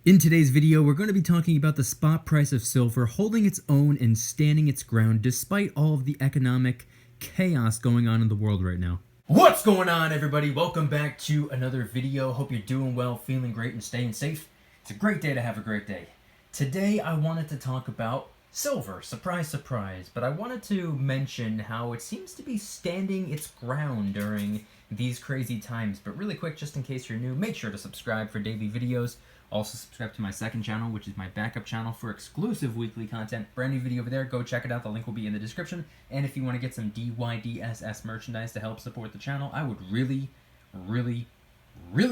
In today's video, we're going to be talking about the spot price of silver holding its own and standing its ground despite all of the economic chaos going on in the world right now. What's going on, everybody? Welcome back to another video. Hope you're doing well, feeling great, and staying safe. It's a great day to have a great day. Today, I wanted to talk about silver. Surprise, surprise. But I wanted to mention how it seems to be standing its ground during these crazy times. But really quick, just in case you're new, make sure to subscribe for daily videos. Also subscribe to my second channel, which is my backup channel for exclusive weekly content. Brand new video over there. Go check it out. The link will be in the description. And if you want to get some DYDSS merchandise to help support the channel, I would really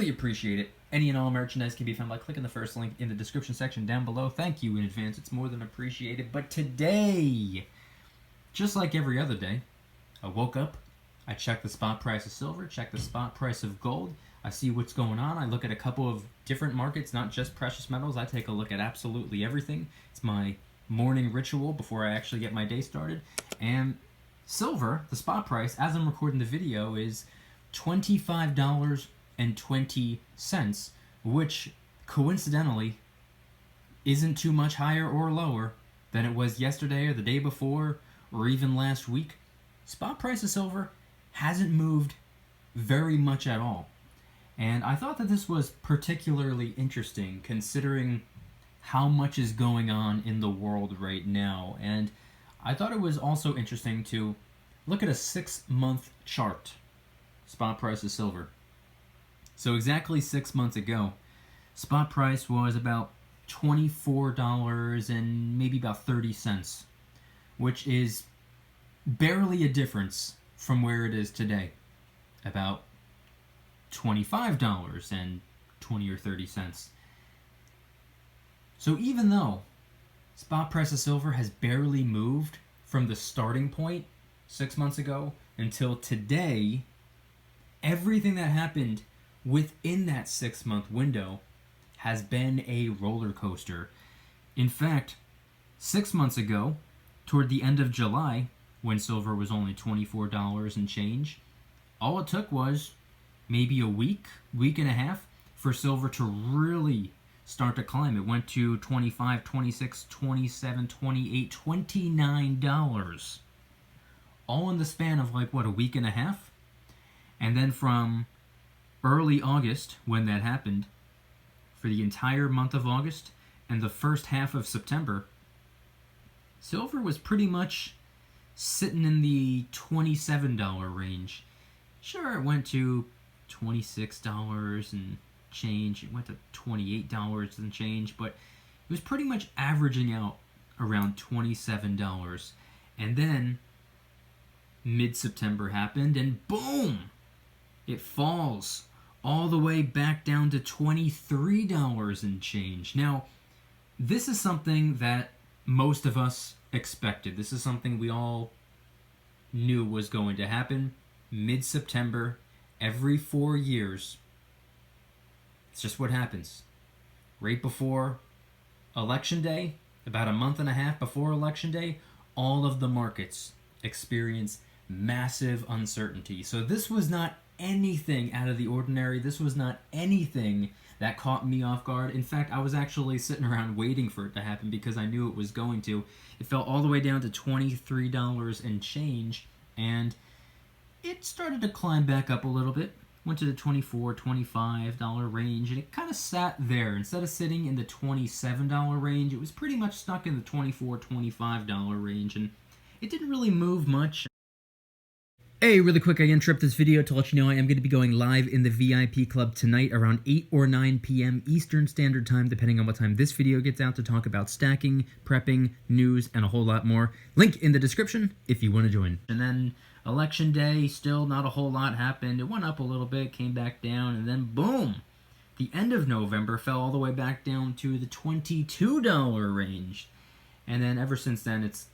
appreciate it. Any and all merchandise can be found by clicking the first link in the description section down below. Thank you in advance. It's more than appreciated. But today, just like every other day, I woke up, I checked the spot price of silver, checked the spot price of gold. I see what's going on. I look at a couple of different markets, not just precious metals. I take a look at absolutely everything. It's my morning ritual before I actually get my day started. And silver, the spot price, as I'm recording the video, is $25.20, which coincidentally isn't too much higher or lower than it was yesterday or the day before or even last week. Spot price of silver hasn't moved very much at all. And I thought that this was particularly interesting considering how much is going on in the world right now. And I thought it was also interesting to look at a 6-month chart, spot price of silver. So exactly 6 months ago, spot price was about $24 and maybe about 30 cents, which is barely a difference from where it is today, about $25 and 20 or 30 cents. So even though spot price of silver has barely moved from the starting point 6 months ago until today, everything that happened within that 6-month window has been a roller coaster. In fact, 6 months ago, toward the end of July, when silver was only $24 and change, all it took was maybe a week and a half for silver to really start to climb. It went to $25, $26, $27, $28, $29. All in the span of like, what, a week and a half? And then from early August, when that happened, for the entire month of August and the first half of September, silver was pretty much sitting in the $27 range. Sure, it went to $26 and change. It went to $28 and change, but it was pretty much averaging out around $27. And then mid-September happened, and boom! It falls all the way back down to $23 and change. Now, this is something that most of us expected. This is something we all knew was going to happen. Mid-September, every 4 years, it's just what happens. Right before Election Day, about a month and a half before Election Day, all of the markets experience massive uncertainty. So this was not anything out of the ordinary. This was not anything that caught me off guard. In fact, I was actually sitting around waiting for it to happen because I knew it was going to. It fell all the way down to $23 and change, and it started to climb back up a little bit. Went to the $24, $25 range, and it kind of sat there. Instead of sitting in the $27 range, it was pretty much stuck in the $24, $25 range, and it didn't really move much. Hey, really quick, I interrupt this video to let you know I am going to be going live in the VIP Club tonight around 8 or 9 p.m. Eastern Standard Time, depending on what time this video gets out, to talk about stacking, prepping, news, and a whole lot more. Link in the description if you want to join. And then Election Day, still not a whole lot happened. It went up a little bit, came back down, and then boom! The end of November fell all the way back down to the $22 range. And then ever since then, it's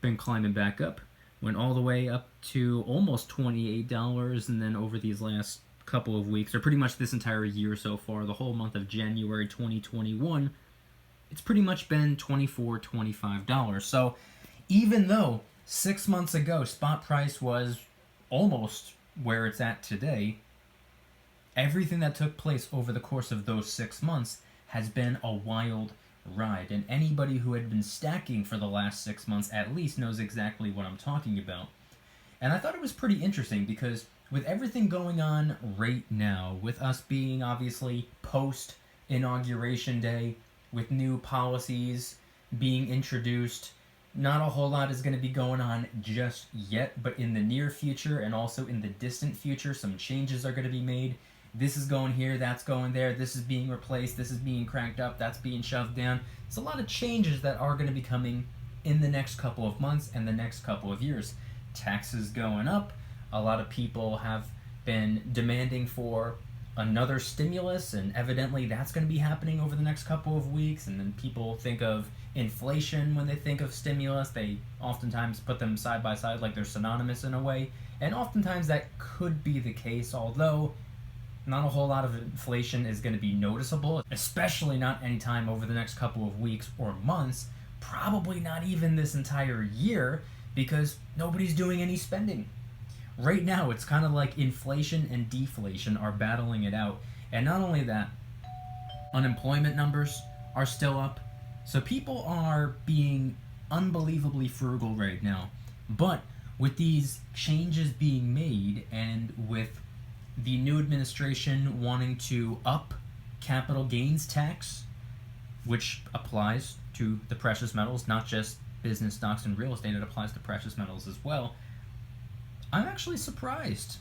been climbing back up. Went all the way up to almost $28, and then over these last couple of weeks, or pretty much this entire year so far, the whole month of January 2021, it's pretty much been $24, $25. So even though 6 months ago spot price was almost where it's at today, everything that took place over the course of those 6 months has been a wild ride, and anybody who had been stacking for the last 6 months at least knows exactly what I'm talking about. And I thought it was pretty interesting because with everything going on right now, with us being obviously post inauguration day, with new policies being introduced, not a whole lot is going to be going on just yet, but in the near future and also in the distant future, some changes are going to be made. This is going here, that's going there, this is being replaced, this is being cranked up, that's being shoved down. There's a lot of changes that are going to be coming in the next couple of months and the next couple of years. Taxes going up. A lot of people have been demanding for another stimulus, and evidently that's going to be happening over the next couple of weeks. And then people think of inflation when they think of stimulus. They oftentimes put them side by side like they're synonymous in a way, and oftentimes that could be the case, although not a whole lot of inflation is going to be noticeable, especially not anytime over the next couple of weeks or months, probably not even this entire year, because nobody's doing any spending. Right now, it's kind of like inflation and deflation are battling it out. And not only that, unemployment numbers are still up. So people are being unbelievably frugal right now. But with these changes being made, and with the new administration wanting to up capital gains tax, which applies to the precious metals, not just business stocks and real estate, it applies to precious metals as well. I'm actually surprised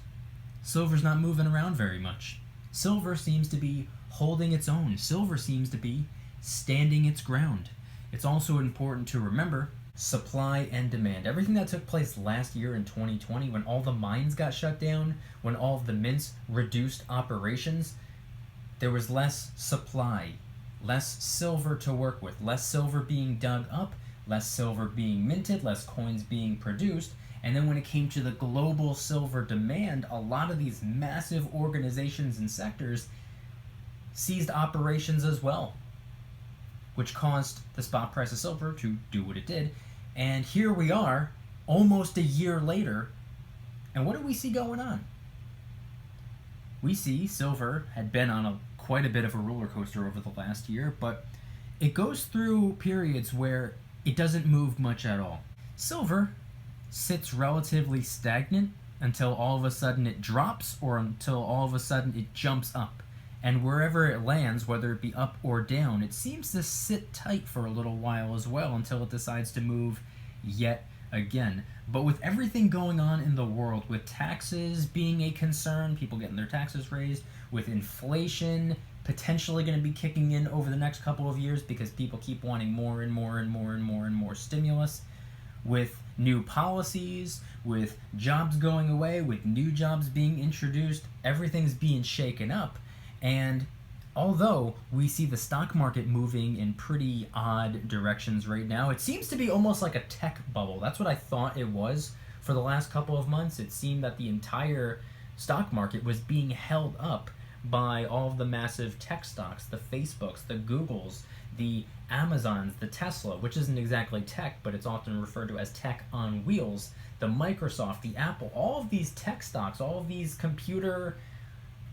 silver's not moving around very much. Silver seems to be holding its own. Silver seems to be standing its ground. It's also important to remember supply and demand. Everything that took place last year in 2020, when all the mines got shut down, when all of the mints reduced operations, there was less supply, less silver to work with, less silver being dug up, less silver being minted, less coins being produced. And then when it came to the global silver demand, a lot of these massive organizations and sectors ceased operations as well, which caused the spot price of silver to do what it did. And here we are, almost a year later, and what do we see going on? We see silver had been on quite a bit of a roller coaster over the last year, but it goes through periods where it doesn't move much at all. Silver sits relatively stagnant until all of a sudden it drops, or until all of a sudden it jumps up. And wherever it lands, whether it be up or down, it seems to sit tight for a little while as well until it decides to move yet again. But with everything going on in the world, with taxes being a concern, people getting their taxes raised, with inflation potentially going to be kicking in over the next couple of years because people keep wanting more and more and more and more and more stimulus, with new policies, with jobs going away, with new jobs being introduced, everything's being shaken up. And although we see the stock market moving in pretty odd directions right now, it seems to be almost like a tech bubble. That's what I thought it was for the last couple of months. It seemed that the entire stock market was being held up by all of the massive tech stocks, the Facebooks, the Googles, the Amazons, the Tesla, which isn't exactly tech, but it's often referred to as tech on wheels, the Microsoft, the Apple, all of these tech stocks, all of these computer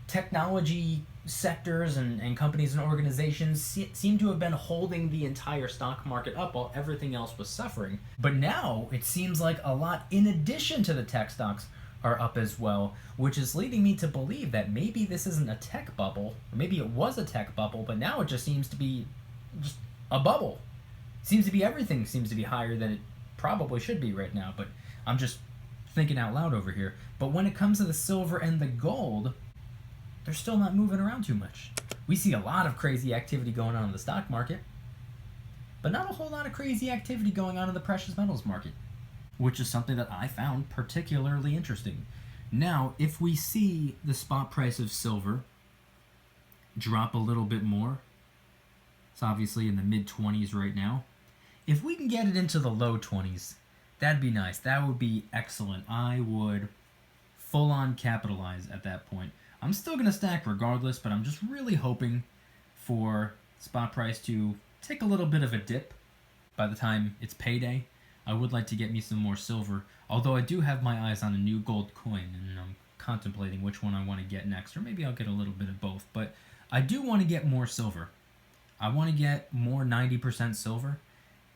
technology sectors and companies and organizations seem to have been holding the entire stock market up while everything else was suffering. But now it seems like a lot in addition to the tech stocks are up as well, which is leading me to believe that maybe this isn't a tech bubble, or maybe it was a tech bubble, but now it just seems to be just a bubble. Seems to be everything seems to be higher than it probably should be right now, but I'm just thinking out loud over here. But when it comes to the silver and the gold, they're still not moving around too much. We see a lot of crazy activity going on in the stock market, but not a whole lot of crazy activity going on in the precious metals market, which is something that I found particularly interesting. Now, if we see the spot price of silver drop a little bit more, it's obviously in the mid-20s right now. If we can get it into the low 20s, that'd be nice. That would be excellent. I would full-on capitalize at that point. I'm still going to stack regardless, but I'm just really hoping for spot price to take a little bit of a dip by the time it's payday. I would like to get me some more silver, although I do have my eyes on a new gold coin, and I'm contemplating which one I want to get next, or maybe I'll get a little bit of both, but I do want to get more silver. I want to get more 90% silver.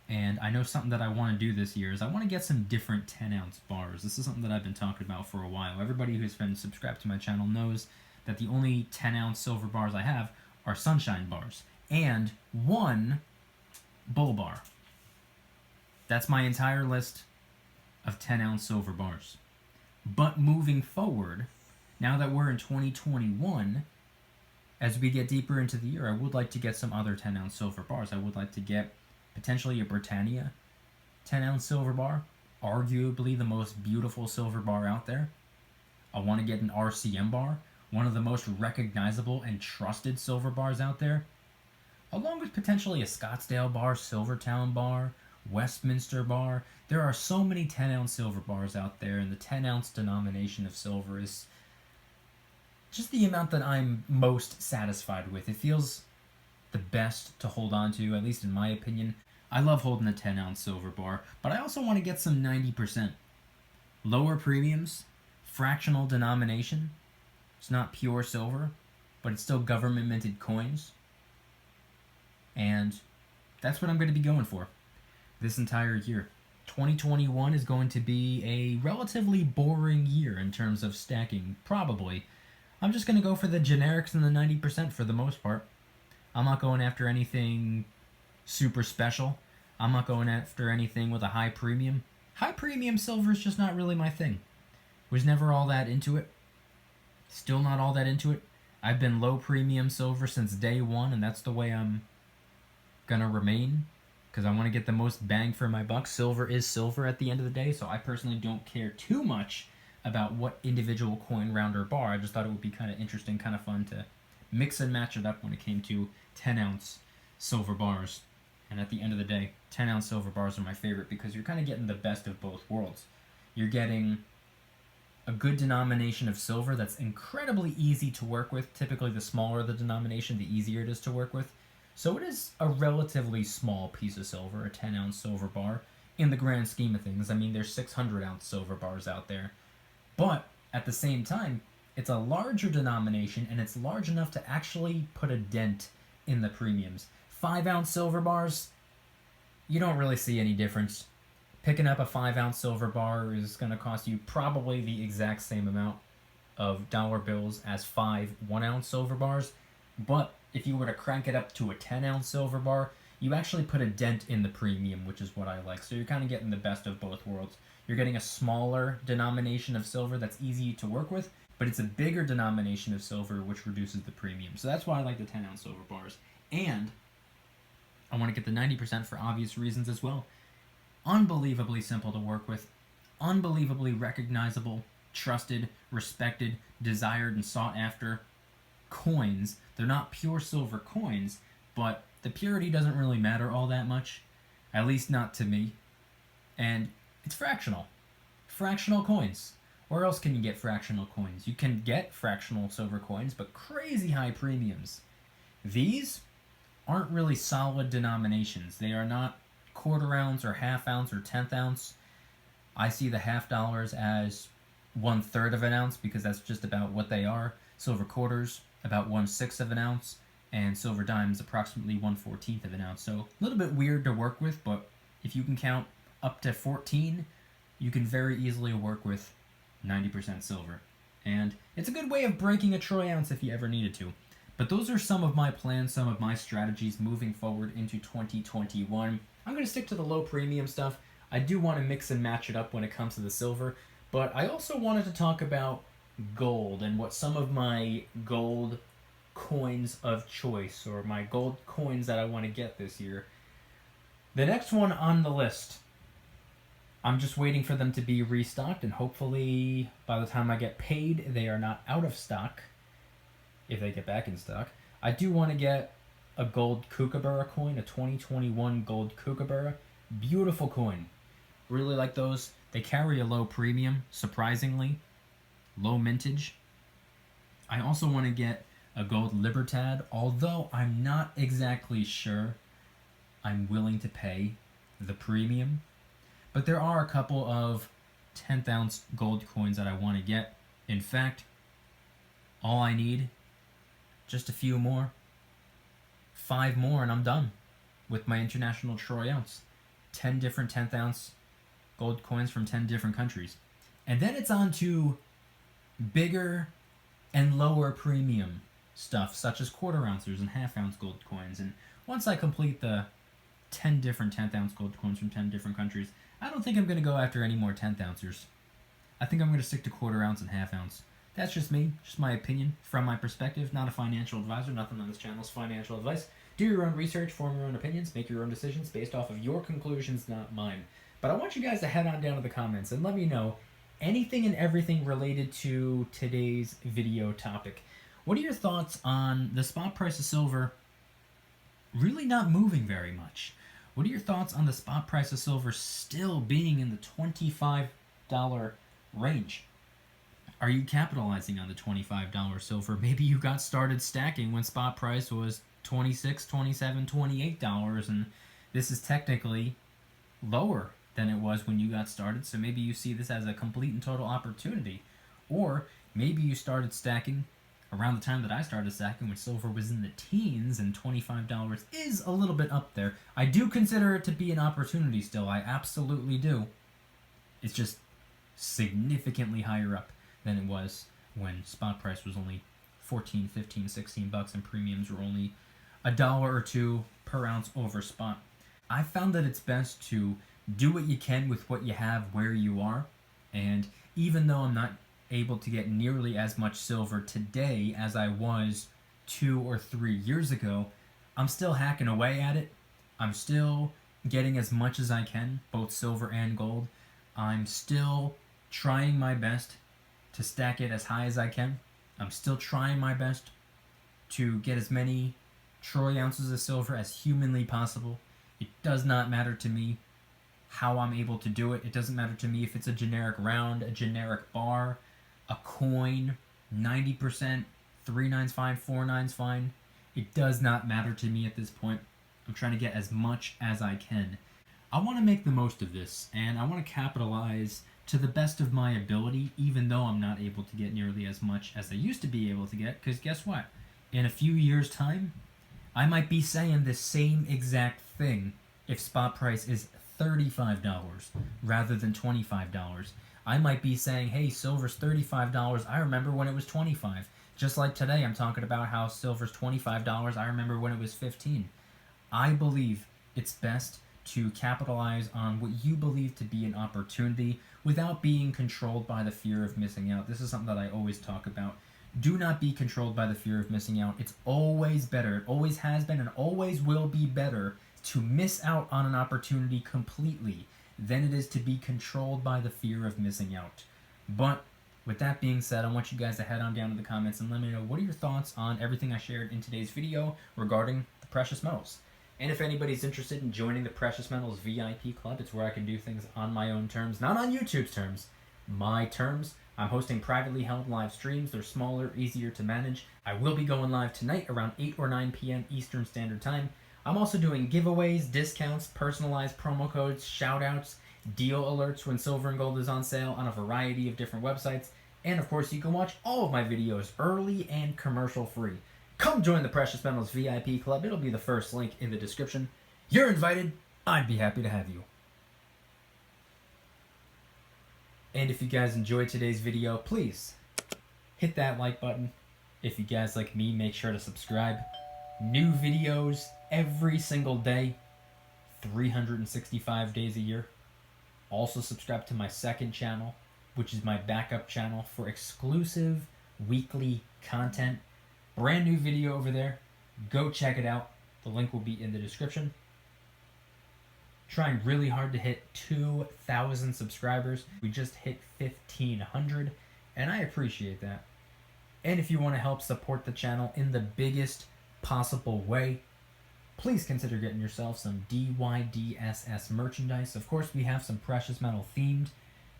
And I know something that I want to do this year is I want to get some different 10-ounce bars. This is something that I've been talking about for a while. Everybody who's been subscribed to my channel knows that the only 10-ounce silver bars I have are sunshine bars. And one bull bar. That's my entire list of 10-ounce silver bars. But moving forward, now that we're in 2021, as we get deeper into the year, I would like to get some other 10-ounce silver bars. I would like to get potentially a Britannia 10-ounce silver bar, arguably the most beautiful silver bar out there. I want to get an RCM bar, one of the most recognizable and trusted silver bars out there, along with potentially a Scottsdale bar, Silvertown bar, Westminster bar. There are so many 10-ounce silver bars out there, and the 10-ounce denomination of silver is just the amount that I'm most satisfied with. It feels the best to hold on to, at least in my opinion. I love holding a 10-ounce silver bar, but I also want to get some 90%. Lower premiums, fractional denomination. It's not pure silver, but it's still government minted coins. And that's what I'm going to be going for this entire year. 2021 is going to be a relatively boring year in terms of stacking, probably. I'm just going to go for the generics and the 90% for the most part. I'm not going after anything super special. I'm not going after anything with a high premium. High premium silver is just not really my thing. Was never all that into it. Still not all that into it. I've been low premium silver since day one, and that's the way I'm gonna remain, because I want to get the most bang for my buck. Silver is silver at the end of the day, so I personally don't care too much about what individual coin, round, or bar. I just thought it would be kind of interesting, kind of fun to mix and match it up when it came to 10-ounce silver bars. And at the end of the day, 10-ounce silver bars are my favorite because you're kind of getting the best of both worlds. You're getting a good denomination of silver that's incredibly easy to work with. Typically, the smaller the denomination, the easier it is to work with. So it is a relatively small piece of silver, a 10-ounce silver bar, in the grand scheme of things. I mean, there's 600-ounce silver bars out there. But at the same time, it's a larger denomination, and it's large enough to actually put a dent in the premiums. 5-ounce silver bars, you don't really see any difference. Picking up a 5-ounce silver bar is going to cost you probably the exact same amount of dollar bills as 5 1-ounce silver bars. But if you were to crank it up to a 10-ounce silver bar, you actually put a dent in the premium, which is what I like. So you're kind of getting the best of both worlds. You're getting a smaller denomination of silver that's easy to work with, but it's a bigger denomination of silver, which reduces the premium. So that's why I like the 10-ounce silver bars. And I want to get the 90% for obvious reasons as well. Unbelievably simple to work with, unbelievably recognizable, trusted, respected, desired, and sought after coins. They're not pure silver coins, but the purity doesn't really matter all that much, at least not to me. And it's fractional. Fractional coins. Where else can you get fractional coins? You can get fractional silver coins, but crazy high premiums. These aren't really solid denominations. They are not quarter ounce or half ounce or 10th ounce. I see the half dollars as 1/3 of an ounce because that's just about what they are. Silver quarters, about 1/6 of an ounce, and silver dimes, approximately 1/14 of an ounce. So a little bit weird to work with, but if you can count up to 14, you can very easily work with 90% silver. And it's a good way of breaking a troy ounce if you ever needed to. But those are some of my plans, some of my strategies moving forward into 2021. I'm going to stick to the low premium stuff. I do want to mix and match it up when it comes to the silver, but I also wanted to talk about gold and what some of my gold coins of choice, or my gold coins that I want to get this year. The next one on the list, I'm just waiting for them to be restocked, and hopefully by the time I get paid, they are not out of stock. If they get back in stock. I do want to get a gold kookaburra coin, a 2021 gold kookaburra. Beautiful coin. Really like those. They carry a low premium, surprisingly. Low mintage. I also want to get a gold Libertad, although I'm not exactly sure I'm willing to pay the premium. But there are a couple of 10th ounce gold coins that I want to get. In fact, all I need, just a few more, 5 more and I'm done with my international troy ounce. 10 different 10th ounce gold coins from 10 different countries. And then it's on to bigger and lower premium stuff, such as quarter ounces and half ounce gold coins. And once I complete the 10 different 10th ounce gold coins from 10 different countries, I don't think I'm going to go after any more 10th ounces. I think I'm going to stick to quarter ounce and half ounce. That's just me, just my opinion from my perspective. Not a financial advisor. Nothing on this channel is financial advice. Do your own research, form your own opinions, make your own decisions based off of your conclusions, not mine. But I want you guys to head on down to the comments and let me know anything and everything related to today's video topic. What are your thoughts on the spot price of silver really not moving very much? What are your thoughts on the spot price of silver still being in the $25 range? Are you capitalizing on the $25 silver? Maybe you got started stacking when spot price was $26, $27, $28, and this is technically lower than it was when you got started, so maybe you see this as a complete and total opportunity. Or maybe you started stacking around the time that I started stacking when silver was in the teens, and $25 is a little bit up there. I do consider it to be an opportunity still, I absolutely do. It's just significantly higher up than it was when spot price was only 14, 15, 16 bucks and premiums were only $1 or $2 per ounce over spot. I found that it's best to do what you can with what you have where you are, and even though I'm not able to get nearly as much silver today as I was 2 or 3 years ago, I'm still hacking away at it. I'm still getting as much as I can, both silver and gold. I'm still trying my best to stack it as high as I can. I'm still trying my best to get as many troy ounces of silver as humanly possible. It does not matter to me how I'm able to do it. It doesn't matter to me if it's a generic round, a generic bar, a coin, 90%, 3 nines fine, 4 nines fine. It does not matter to me at this point. I'm trying to get as much as I can. I want to make the most of this, and I want to capitalize to the best of my ability, even though I'm not able to get nearly as much as I used to be able to get, because guess what? In a few years' time, I might be saying the same exact thing if spot price is $35 rather than $25. I might be saying, hey, silver's $35. I remember when it was $25. Just like today, I'm talking about how silver's $25. I remember when it was $15. I believe it's best to capitalize on what you believe to be an opportunity without being controlled by the fear of missing out. This is something that I always talk about. Do not be controlled by the fear of missing out. It's always better, it always has been and always will be better to miss out on an opportunity completely than it is to be controlled by the fear of missing out. But with that being said, I want you guys to head on down to the comments and let me know what are your thoughts on everything I shared in today's video regarding the precious metals. And if anybody's interested in joining the Precious Metals VIP Club, it's where I can do things on my own terms, not on YouTube's terms, my terms. I'm hosting privately held live streams. They're smaller, easier to manage. I will be going live tonight around 8 or 9 p.m. Eastern Standard Time. I'm also doing giveaways, discounts, personalized promo codes, shoutouts, deal alerts when silver and gold is on sale on a variety of different websites. And of course, you can watch all of my videos early and commercial free. Come join the Precious Metals VIP Club. It'll be the first link in the description. You're invited. I'd be happy to have you. And if you guys enjoyed today's video, please hit that like button. If you guys like me, make sure to subscribe. New videos every single day, 365 days a year. Also subscribe to my second channel, which is my backup channel for exclusive weekly content. Brand new video over there. Go check it out. The link will be in the description. Trying really hard to hit 2,000 subscribers. We just hit 1,500, and I appreciate that. And if you want to help support the channel in the biggest possible way, please consider getting yourself some DYDSS merchandise. Of course, we have some precious metal themed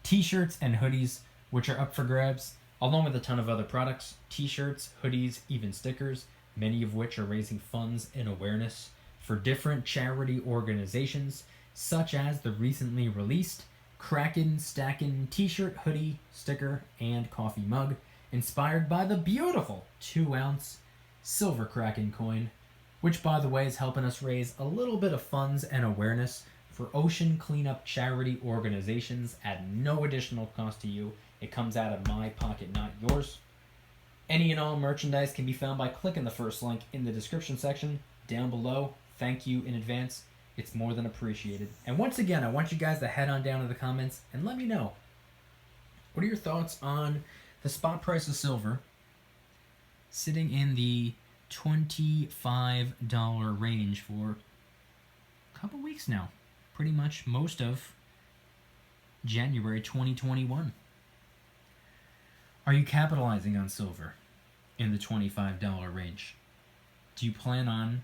t-shirts and hoodies, which are up for grabs, along with a ton of other products, t-shirts, hoodies, even stickers, many of which are raising funds and awareness for different charity organizations, such as the recently released Kraken Stackin' t-shirt, hoodie, sticker, and coffee mug, inspired by the beautiful 2-ounce silver Kraken coin which, by the way, is helping us raise a little bit of funds and awareness for ocean cleanup charity organizations at no additional cost to you. It comes out of my pocket, not yours. Any and all merchandise can be found by clicking the first link in the description section down below. Thank you in advance. It's more than appreciated. And once again, I want you guys to head on down to the comments and let me know, what are your thoughts on the spot price of silver sitting in the $25 range for a couple weeks now? Pretty much most of January 2021. Are you capitalizing on silver in the $25 range? Do you plan on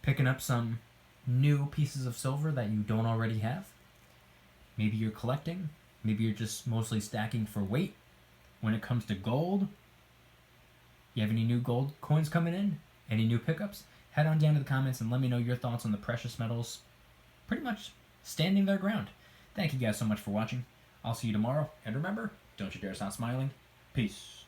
picking up some new pieces of silver that you don't already have? Maybe you're collecting. Maybe you're just mostly stacking for weight. When it comes to gold, you have any new gold coins coming in? Any new pickups? Head on down to the comments and let me know your thoughts on the precious metals pretty much standing their ground. Thank you guys so much for watching. I'll see you tomorrow. And remember, don't you dare stop smiling. Peace.